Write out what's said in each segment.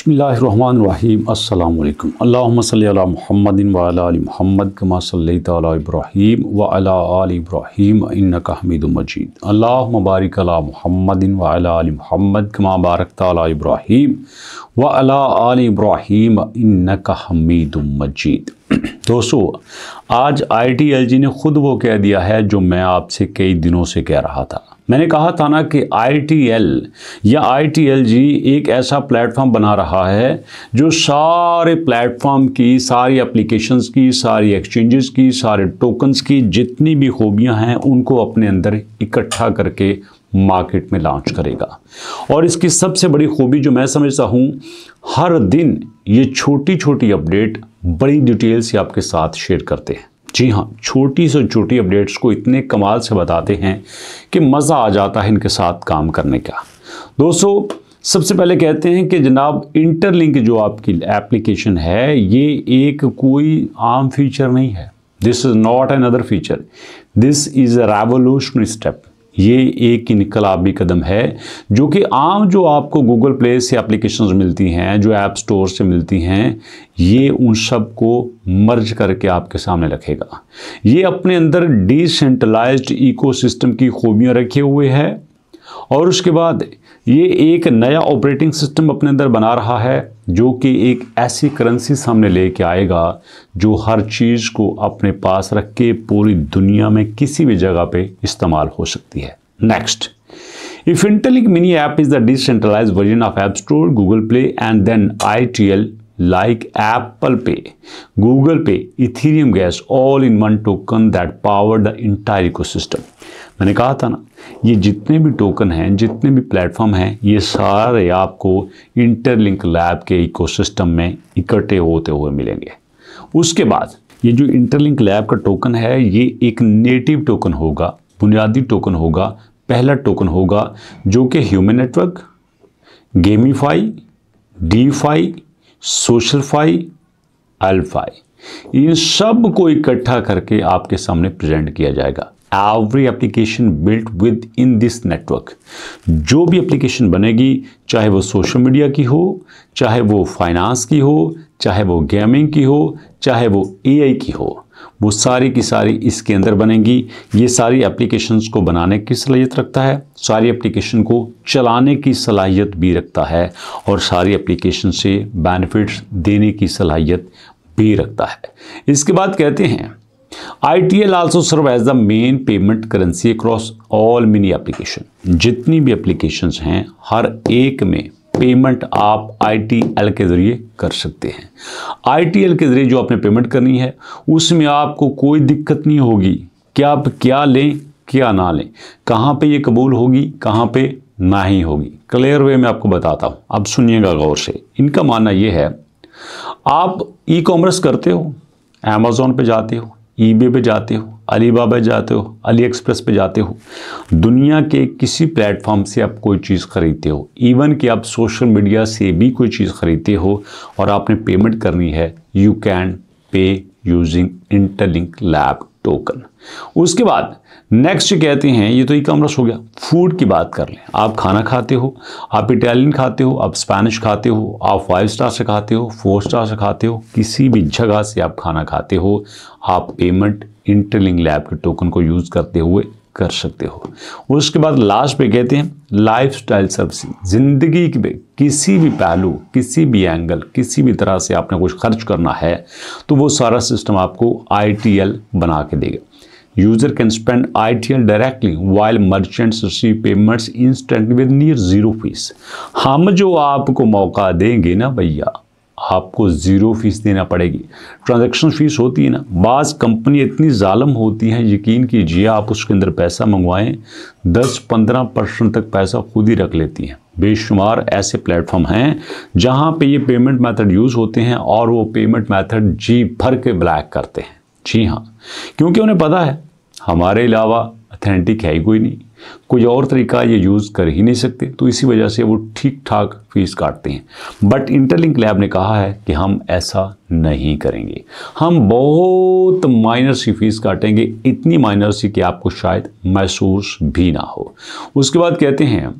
बिस्मिल्लाहिर्रहमानिर्रहीम अस्सलामु अलैकुम अल्लाहुम्मा सल्ली अला मुहम्मदिन व अला आलि मुहम्मद कमा सल्लैता अला इब्राहीम व अला आलि इब्राहीम इन्नका हमीदुम मजीद अल्लाहुम्मा बारिक अला मुहम्मदिन व अला आलि मुहम्मद कमा बारकता अला इब्राहीम व अला आलि इब्राहीम इन्नका हमीदुम मजीद। दोस्तों, आज ITLG ने खुद वो कह दिया है जो मैं आपसे कई दिनों से कह रहा था। मैंने कहा था ना कि ITL या ITLG एक ऐसा प्लेटफॉर्म बना रहा है जो सारे प्लेटफॉर्म की, सारी एप्लीकेशंस की, सारी एक्सचेंजेस की, सारे टोकन्स की जितनी भी खूबियां हैं उनको अपने अंदर इकट्ठा करके मार्केट में लॉन्च करेगा। और इसकी सबसे बड़ी खूबी जो मैं समझता हूँ, हर दिन ये छोटी छोटी अपडेट बड़ी डिटेल से आपके साथ शेयर करते हैं। जी हाँ, छोटी से छोटी अपडेट्स को इतने कमाल से बताते हैं कि मज़ा आ जाता है इनके साथ काम करने का। दोस्तों, सबसे पहले कहते हैं कि जनाब इंटरलिंक जो आपकी एप्लीकेशन है ये एक कोई आम फीचर नहीं है। This is not another feature, this is a revolutionary step. ये एक इनकलाबी कदम है जो कि आम जो आपको गूगल प्ले से एप्लीकेशंस मिलती हैं, जो ऐप स्टोर से मिलती हैं, ये उन सब को मर्ज करके आपके सामने रखेगा। ये अपने अंदर डिसेंट्रलाइज्ड इकोसिस्टम की खूबियां रखे हुए है और उसके बाद ये एक नया ऑपरेटिंग सिस्टम अपने अंदर बना रहा है जो कि एक ऐसी करेंसी सामने लेके आएगा जो हर चीज़ को अपने पास रख के पूरी दुनिया में किसी भी जगह पे इस्तेमाल हो सकती है। Next, if interlink mini app is the decentralised version of app store, Google play and then ITL like Apple Pay, Google Pay, Ethereum Gas, all in one token that power the entire ecosystem। मैंने कहा था ना, ये जितने भी token हैं, जितने भी प्लेटफॉर्म हैं, ये सारे आपको इंटरलिंक लैब के इकोसिस्टम में इकट्ठे होते हुए मिलेंगे। उसके बाद ये जो इंटरलिंक लैब का टोकन है ये एक नेटिव टोकन होगा, बुनियादी टोकन होगा, पहला टोकन होगा जो कि ह्यूमन नेटवर्क, गेमीफाई, डीफाई, सोशलफाई, अल्फाई, इन सब को इकट्ठा करके आपके सामने प्रेजेंट किया जाएगा। Every application built with in this network, जो भी एप्लीकेशन बनेगी, चाहे वो सोशल मीडिया की हो, चाहे वो फाइनेंस की हो, चाहे वो गेमिंग की हो, चाहे वो AI की हो, वो सारी की सारी इसके अंदर बनेंगी। ये सारी एप्लीकेशंस को बनाने की सलाहियत रखता है, सारी एप्लीकेशन को चलाने की सलाहियत भी रखता है और सारी एप्लीकेशन से बेनिफिट्स देने की सलाहियत भी रखता है। इसके बाद कहते हैं ITL also serve as the main payment currency across all mini application। जितनी भी एप्लीकेशंस हैं हर एक में पेमेंट आप ITL के ज़रिए कर सकते हैं। ITL के ज़रिए जो आपने पेमेंट करनी है उसमें आपको कोई दिक्कत नहीं होगी कि आप क्या लें क्या ना लें, कहाँ पे ये कबूल होगी, कहाँ पे ना ही होगी। क्लियर वे में आपको बताता हूँ, अब सुनिएगा गौर से। इनका मानना ये है, आप ई-कॉमर्स करते हो, अमेज़ॉन पे जाते हो, eBay पे जाते हो, अलीबाबा जाते हो, AliExpress पे जाते हो, दुनिया के किसी प्लेटफॉर्म से आप कोई चीज़ ख़रीदते हो, इवन कि आप सोशल मीडिया से भी कोई चीज़ ख़रीदते हो और आपने पेमेंट करनी है, you can pay using interlink lab token. उसके बाद नेक्स्ट कहते हैं, ये तो ई-कॉमर्स हो गया। फूड की बात कर लें, आप खाना खाते हो, आप इटालियन खाते हो, आप स्पेनिश खाते हो, आप 5 स्टार से खाते हो, 4 स्टार से खाते हो, किसी भी जगह से आप खाना खाते हो, आप पेमेंट इंटरलिंक लैब के टोकन को यूज़ करते हुए कर सकते हो। उसके बाद लास्ट पे कहते हैं लाइफस्टाइल सर्विस। ज़िंदगी के किसी भी पहलू, किसी भी एंगल, किसी भी तरह से आपने कुछ खर्च करना है तो वो सारा सिस्टम आपको ITL बना के देगा। User can spend ITL directly while merchants receive payments instant with near zero fees. हम जो आपको मौका देंगे ना भैया, आपको 0 फीस देना पड़ेगी। ट्रांजैक्शन फ़ीस होती है ना, बाज़ कंपनी इतनी जालम होती हैं, यकीन कीजिए आप उसके अंदर पैसा मंगवाएं 10-15% तक पैसा खुद ही रख लेती हैं। बेशुमार ऐसे प्लेटफॉर्म हैं जहां पे ये पेमेंट मेथड यूज़ होते हैं और वो पेमेंट मेथड जी भर के ब्लैक करते हैं। जी हाँ, क्योंकि उन्हें पता है हमारे अलावा अथेंटिक है ही कोई नहीं, कोई और तरीका ये यूज़ कर ही नहीं सकते, तो इसी वजह से वो ठीक ठाक फीस काटते हैं। बट इंटरलिंक लैब ने कहा है कि हम ऐसा नहीं करेंगे, हम बहुत माइनर सी फीस काटेंगे, इतनी माइनर सी कि आपको शायद महसूस भी ना हो। उसके बाद कहते हैं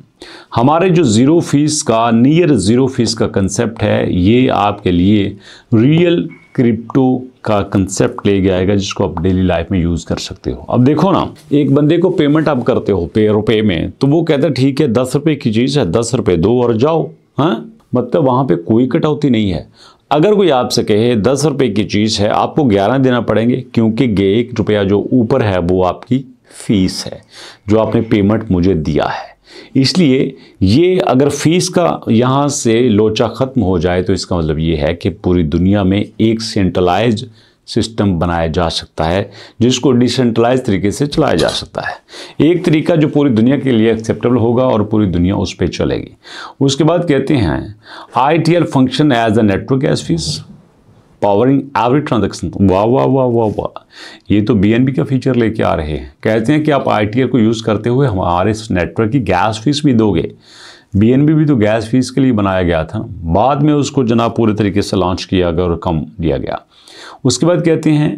हमारे जो ज़ीरो फीस का, नियर ज़ीरो फीस का कंसेप्ट है, ये आपके लिए रियल क्रिप्टो का कंसेप्ट ले गया आएगा, जिसको आप डेली लाइफ में यूज़ कर सकते हो। अब देखो ना, एक बंदे को पेमेंट आप करते हो पे रुपये में, तो वो कहता है ठीक है 10 रुपये की चीज़ है, 10 रुपये दो और जाओ। हाँ, मतलब वहाँ पे कोई कटौती नहीं है। अगर कोई आपसे कहे 10 रुपये की चीज़ है, आपको 11 देना पड़ेंगे, क्योंकि 1 रुपया जो ऊपर है वो आपकी फ़ीस है, जो आपने पेमेंट मुझे दिया है। इसलिए ये अगर फीस का यहाँ से लोचा ख़त्म हो जाए, तो इसका मतलब ये है कि पूरी दुनिया में एक सेंट्रलाइज्ड सिस्टम बनाया जा सकता है, जिसको डिसेंट्रलाइज तरीके से चलाया जा सकता है। एक तरीका जो पूरी दुनिया के लिए एक्सेप्टेबल होगा और पूरी दुनिया उस पर चलेगी। उसके बाद कहते हैं ITL function as a network as fees powering every transaction. वाह वाह वाह वाह वाह, ये तो BNB का फीचर लेके आ रहे हैं। कहते हैं कि आप ITL को यूज़ करते हुए हमारे इस नेटवर्क की गैस फीस भी दोगे। BNB भी तो गैस फीस के लिए बनाया गया था, बाद में उसको जनाब पूरे तरीके से लॉन्च किया गया और कम दिया गया। उसके बाद कहते हैं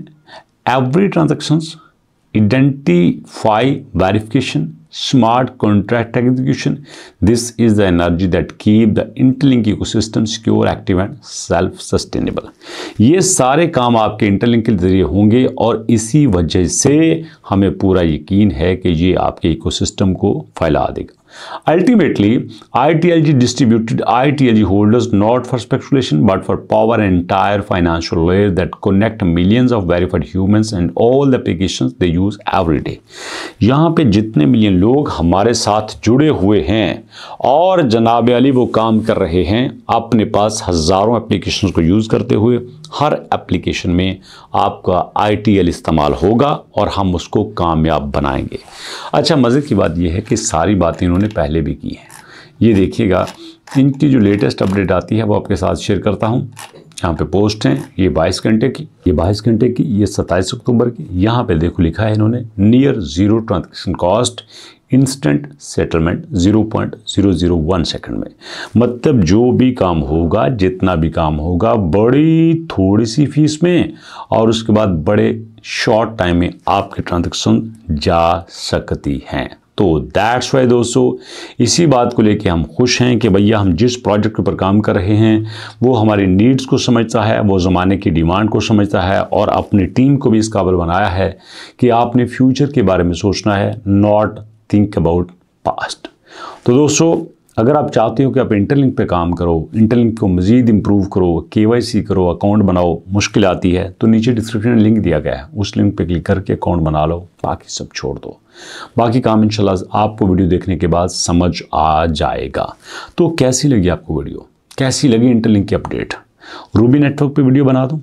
every transactions identify verification, smart contract execution. This is the energy that keep the Interlink ecosystem secure, active and self-sustainable. ये सारे काम आपके इंटरलिंक के जरिए होंगे और इसी वजह से हमें पूरा यकीन है कि ये आपके इकोसिस्टम को फैला देगा। Ultimately, ITLG distributed ITLG holders not for speculation but for power and entire financial layer that connect millions of verified humans and all the applications they use every day. यहाँ पे जितने मिलियन लोग हमारे साथ जुड़े हुए हैं और जनाब अली वो काम कर रहे हैं अपने पास हज़ारों एप्लीकेशंस को यूज़ करते हुए, हर एप्लीकेशन में आपका ITL इस्तेमाल होगा और हम उसको कामयाब बनाएंगे। अच्छा, मज़े की बात यह है कि सारी बातें इन्होंने पहले भी की हैं। ये देखिएगा, इनकी जो लेटेस्ट अपडेट आती है वो आपके साथ शेयर करता हूँ। यहाँ पे पोस्ट हैं, ये 22 घंटे की, ये 22 घंटे की, ये 27 अक्टूबर की। यहाँ पे देखो लिखा है इन्होंने near zero transaction cost, instant settlement 0.001 second में। मतलब जो भी काम होगा, जितना भी काम होगा, बड़ी थोड़ी सी फीस में और उसके बाद बड़े शॉर्ट टाइम में आपके ट्रांजैक्शन जा सकती हैं। तो दैट्स वाई दोस्तों, इसी बात को लेके हम खुश हैं कि भैया हम जिस प्रोजेक्ट के ऊपर काम कर रहे हैं वो हमारी नीड्स को समझता है, वो ज़माने की डिमांड को समझता है और अपनी टीम को भी इस काबिल बनाया है कि आपने फ्यूचर के बारे में सोचना है, नॉट थिंक अबाउट पास्ट। तो दोस्तों, अगर आप चाहते हो कि आप इंटरलिंक पे काम करो, इंटरलिंक को मज़ीद इम्प्रूव करो, KYC करो, अकाउंट बनाओ, मुश्किल आती है तो नीचे डिस्क्रिप्शन में लिंक दिया गया है, उस लिंक पे क्लिक करके अकाउंट बना लो, बाकी सब छोड़ दो। बाकी काम इंशाल्लाह आपको वीडियो देखने के बाद समझ आ जाएगा। तो कैसी लगी आपको वीडियो, कैसी लगी इंटरलिंक की अपडेट? रूबी नेटवर्क पे वीडियो बना दूँ,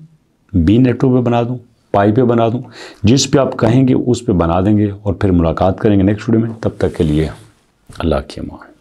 बी नेटवर्क पे बना दूँ, पाई पे बना दूँ, जिस पे आप कहेंगे उस पे बना देंगे और फिर मुलाकात करेंगे नेक्स्ट वीडियो में। तब तक के लिए अल्लाह की अमान।